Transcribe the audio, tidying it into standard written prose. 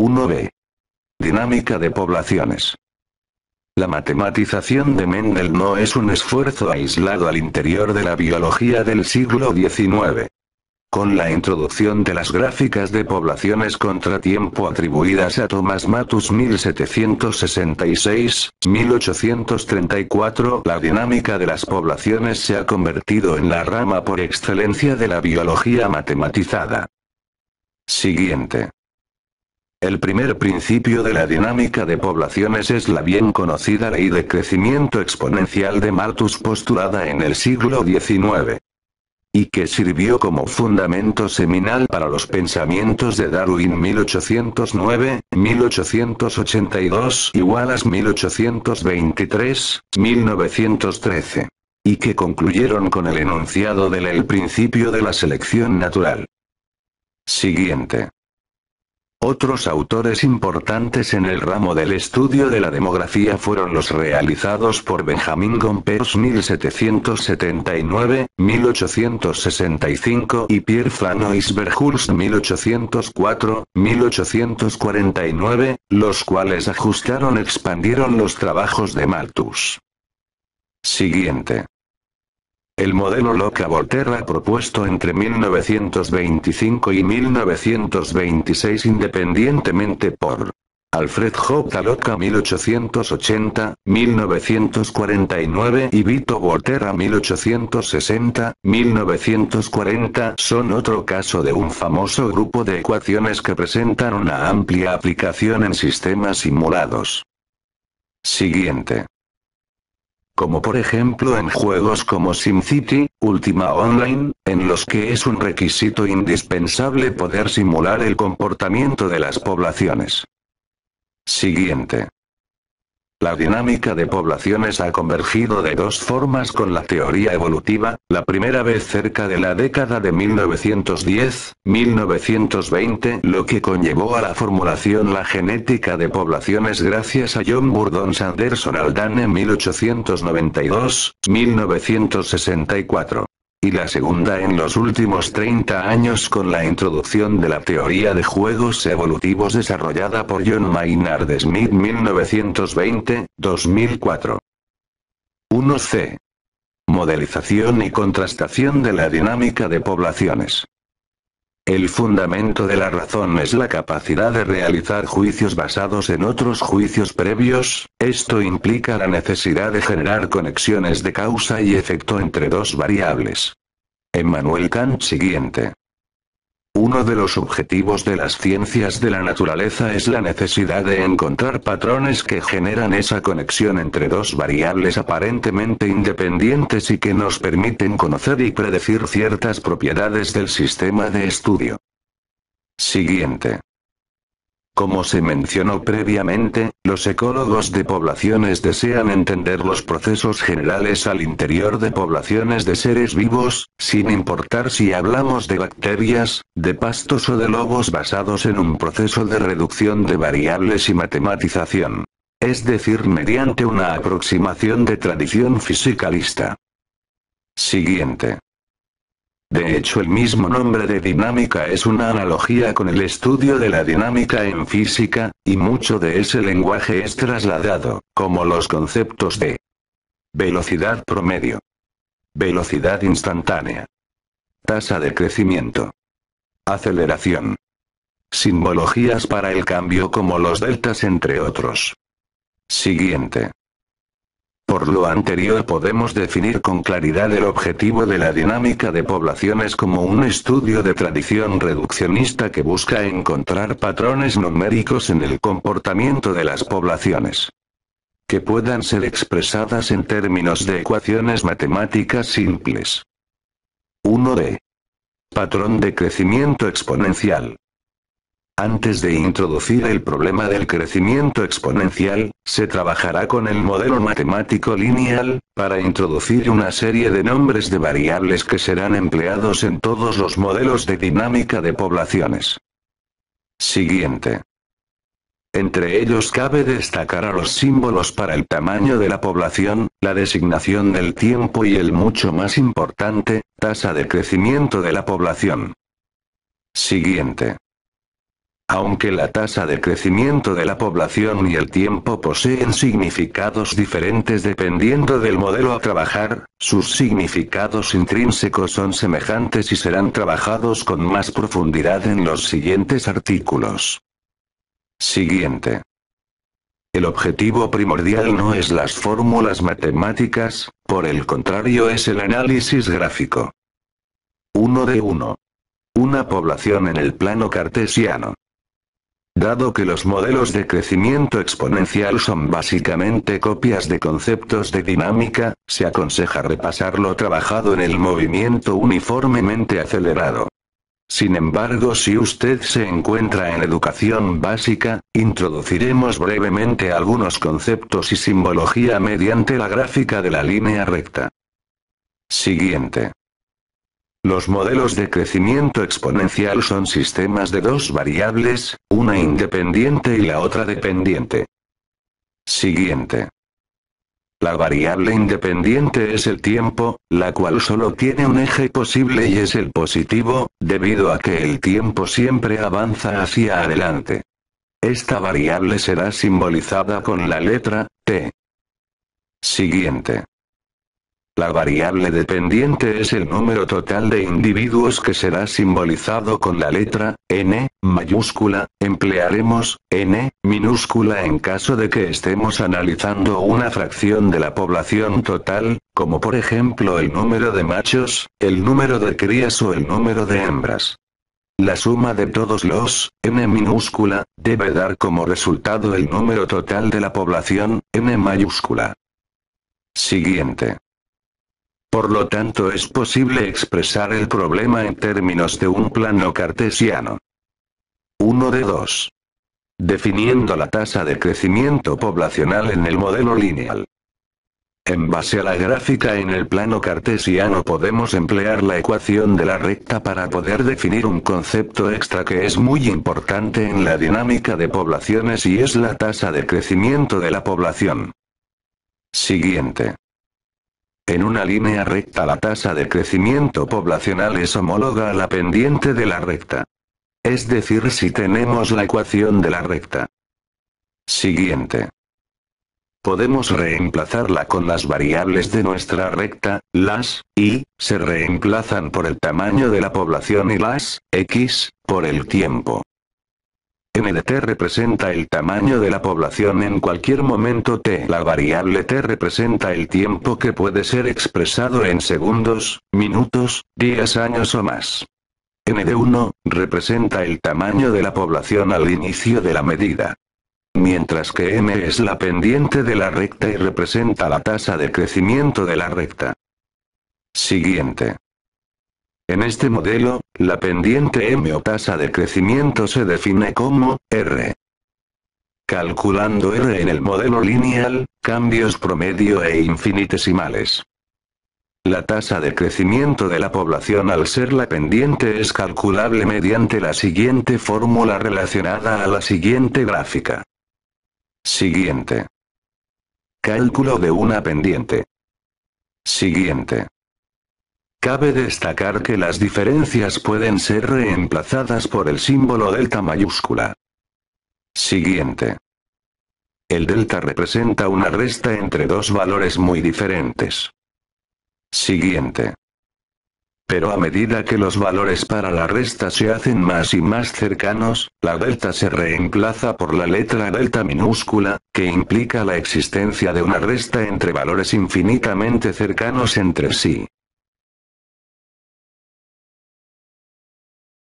1b. Dinámica de poblaciones. La matematización de Mendel no es un esfuerzo aislado al interior de la biología del siglo XIX. Con la introducción de las gráficas de poblaciones contratiempo atribuidas a Thomas Malthus 1766-1834, la dinámica de las poblaciones se ha convertido en la rama por excelencia de la biología matematizada. Siguiente. El primer principio de la dinámica de poblaciones es la bien conocida ley de crecimiento exponencial de Malthus postulada en el siglo XIX. Y que sirvió como fundamento seminal para los pensamientos de Darwin 1809, 1882 y Wallace 1823, 1913. Y que concluyeron con el enunciado del principio de la selección natural. Siguiente. Otros autores importantes en el ramo del estudio de la demografía fueron los realizados por Benjamin Gompers 1779-1865 y Pierre Flanois-Verhulst 1804-1849, los cuales ajustaron y expandieron los trabajos de Malthus. Siguiente. El modelo Loca-Volterra propuesto entre 1925 y 1926 independientemente por Alfred J. Loca 1880, 1949 y Vito Volterra 1860, 1940 son otro caso de un famoso grupo de ecuaciones que presentan una amplia aplicación en sistemas simulados. Siguiente. Como por ejemplo en juegos como SimCity, Ultima Online, en los que es un requisito indispensable poder simular el comportamiento de las poblaciones. Siguiente. La dinámica de poblaciones ha convergido de dos formas con la teoría evolutiva, la primera vez cerca de la década de 1910-1920, lo que conllevó a la formulación la genética de poblaciones gracias a John Burdon Sanderson Haldane 1892-1964. Y la segunda en los últimos 30 años con la introducción de la teoría de juegos evolutivos desarrollada por John Maynard Smith 1920-2004. 1c. Modelización y contrastación de la dinámica de poblaciones. El fundamento de la razón es la capacidad de realizar juicios basados en otros juicios previos, esto implica la necesidad de generar conexiones de causa y efecto entre dos variables. Emmanuel Kant. Siguiente. Uno de los objetivos de las ciencias de la naturaleza es la necesidad de encontrar patrones que generan esa conexión entre dos variables aparentemente independientes y que nos permiten conocer y predecir ciertas propiedades del sistema de estudio. Siguiente. Como se mencionó previamente, los ecólogos de poblaciones desean entender los procesos generales al interior de poblaciones de seres vivos, sin importar si hablamos de bacterias, de pastos o de lobos basados en un proceso de reducción de variables y matematización. Es decir, mediante una aproximación de tradición fisicalista. Siguiente. De hecho, el mismo nombre de dinámica es una analogía con el estudio de la dinámica en física, y mucho de ese lenguaje es trasladado, como los conceptos de velocidad promedio, velocidad instantánea, tasa de crecimiento, aceleración, simbologías para el cambio como los deltas entre otros. Siguiente. Por lo anterior podemos definir con claridad el objetivo de la dinámica de poblaciones como un estudio de tradición reduccionista que busca encontrar patrones numéricos en el comportamiento de las poblaciones, que puedan ser expresadas en términos de ecuaciones matemáticas simples. 1d. Patrón de crecimiento exponencial. Antes de introducir el problema del crecimiento exponencial, se trabajará con el modelo matemático lineal, para introducir una serie de nombres de variables que serán empleados en todos los modelos de dinámica de poblaciones. Siguiente. Entre ellos cabe destacar a los símbolos para el tamaño de la población, la designación del tiempo y el mucho más importante, tasa de crecimiento de la población. Siguiente. Aunque la tasa de crecimiento de la población y el tiempo poseen significados diferentes dependiendo del modelo a trabajar, sus significados intrínsecos son semejantes y serán trabajados con más profundidad en los siguientes artículos. Siguiente. El objetivo primordial no es las fórmulas matemáticas, por el contrario es el análisis gráfico. 1 de 1. Una población en el plano cartesiano. Dado que los modelos de crecimiento exponencial son básicamente copias de conceptos de dinámica, se aconseja repasar lo trabajado en el movimiento uniformemente acelerado. Sin embargo, si usted se encuentra en educación básica, introduciremos brevemente algunos conceptos y simbología mediante la gráfica de la línea recta. Siguiente. Los modelos de crecimiento exponencial son sistemas de dos variables, una independiente y la otra dependiente. Siguiente. La variable independiente es el tiempo, la cual solo tiene un eje posible y es el positivo, debido a que el tiempo siempre avanza hacia adelante. Esta variable será simbolizada con la letra T. Siguiente. La variable dependiente es el número total de individuos que será simbolizado con la letra N mayúscula. Emplearemos N minúscula en caso de que estemos analizando una fracción de la población total, como por ejemplo el número de machos, el número de crías o el número de hembras. La suma de todos los N minúscula debe dar como resultado el número total de la población N mayúscula. Siguiente. Por lo tanto, es posible expresar el problema en términos de un plano cartesiano. 1 de 2. Definiendo la tasa de crecimiento poblacional en el modelo lineal. En base a la gráfica en el plano cartesiano podemos emplear la ecuación de la recta para poder definir un concepto extra que es muy importante en la dinámica de poblaciones y es la tasa de crecimiento de la población. Siguiente. En una línea recta la tasa de crecimiento poblacional es homóloga a la pendiente de la recta. Es decir, si tenemos la ecuación de la recta. Siguiente. Podemos reemplazarla con las variables de nuestra recta, las y se reemplazan por el tamaño de la población y las x por el tiempo. N de t representa el tamaño de la población en cualquier momento t. La variable t representa el tiempo que puede ser expresado en segundos, minutos, días, años o más. N de 1 representa el tamaño de la población al inicio de la medida. Mientras que m es la pendiente de la recta y representa la tasa de crecimiento de la recta. Siguiente. En este modelo, la pendiente m o tasa de crecimiento se define como R. Calculando R en el modelo lineal, cambios promedio e infinitesimales. La tasa de crecimiento de la población al ser la pendiente es calculable mediante la siguiente fórmula relacionada a la siguiente gráfica. Siguiente. Cálculo de una pendiente. Siguiente. Cabe destacar que las diferencias pueden ser reemplazadas por el símbolo delta mayúscula. Siguiente. El delta representa una resta entre dos valores muy diferentes. Siguiente. Pero a medida que los valores para la resta se hacen más y más cercanos, la delta se reemplaza por la letra delta minúscula, que implica la existencia de una resta entre valores infinitamente cercanos entre sí.